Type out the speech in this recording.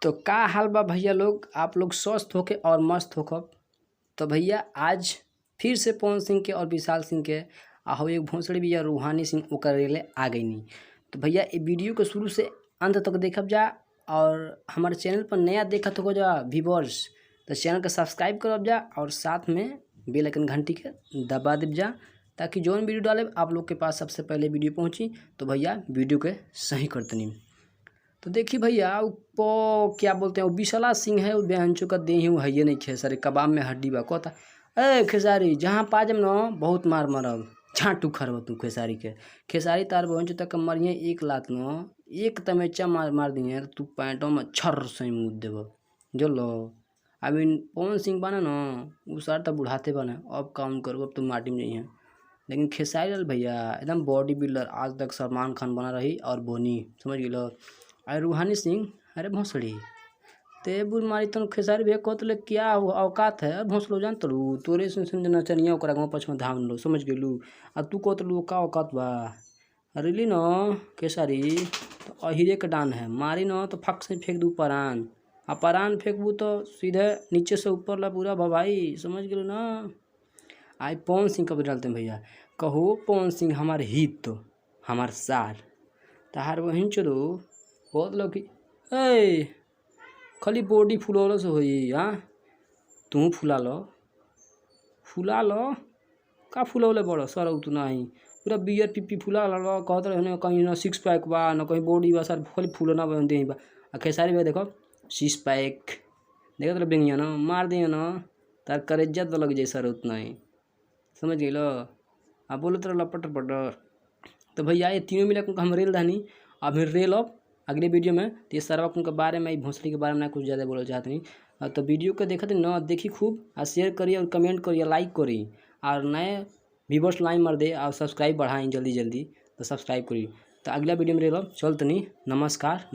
तो का हाल बा भैया लोग, आप लोग स्वस्थ होके और मस्त होकर। तो भैया आज फिर से पवन सिंह के और विशाल सिंह के आहो एक भोसड़ी भैया रूहानी सिंह ओकर रेले आ गई नहीं। तो भैया ये वीडियो को शुरू से अंत तक देखब जा, और हमारे चैनल पर नया देखत हो जा व्यूवर्स तो चैनल को सब्सक्राइब करब जा और साथ में बेल आइकन घंटी के दबा देब जा, ताकि जो वीडियो डाले आप लोग के पास सबसे पहले वीडियो पहुँची। तो भैया वीडियो के सही करतनी। तो देखिए भैया वो क्या बोलते हैं, वो विशाला सिंह है, वो बेहंचो का दे ही है ये नहीं खेसारी कबाब में हड्डी बा कहता ए खेसारी जहाँ पाजम न बहुत मार मरब छाँटू खरब तू खेसारी तार बेहंचो तक मरिए एक लात न एक तमेचा मार दिए तो तू पैंटों में छर से मुँह देव जो लो। अभी पवन सिंह बना न उ सार तो बुढ़ाते बने, अब काम करो अब तो माटी में नहीं है। लेकिन खेसारी लाल भैया एकदम बॉडी बिल्डर, आज तक सलमान खान बना रही और बोनी समझ लो। अरे रूहानी सिंह अरे भोसड़ी ते बुल मारी तन खेसारी भैया कहत ले क्या औकात है भोसलो जान तलू तोरे सुन नचनिया ओकरा गाँव पछ में धाम लो समझ गेलू आ तू कहत लू का औकात बा। अरे ली न खेसारी तो अहिरे के डान है, मारी न तो फक से फेंक दू परान, आ परान फेंकबू तो सीधे नीचे से ऊपर ला पूरा भवाई समझ गेलू ना। आई पवन सिंह कब डालते हैं भैया, कहो पवन सिंह हमार हित तो हमार सार तहार वहीं चलो बहुत लोग ए खाली बॉडी फुलौलो से होई। हाँ तू फुला लो का फुलौले बड़ो सर तू नहीं पूरा बियर पिपी फुला लो कहते रहे कहीं ना सिक्स पैक बा ना कहीं बॉडी बा सर खाली फूलना दे बा। आ खेसारी भाई देखो सिक्स पैक देखो तो बेंगिया ना मार दियो ना तार करेजा तो लग जाए सर उतना ही समझ गई लो। अब बोलो तो लपटर पटर। तो भैया ये तीनों मिला हम रेल धानी अब रेल अब अगले वीडियो में तो ये सारा के बारे में भोसड़ी के बारे में कुछ ज़्यादा बोलना चाहते नहीं। तो वीडियो को देखते न देखी खूब और शेयर करिए और कमेंट करिए लाइक करिए और नए व्यूवर्स लाइन मार दे और सब्सक्राइब बढ़ाएं जल्दी तो सब्सक्राइब करिए। तो अगला वीडियो में रेल चलते नहीं। नमस्कार।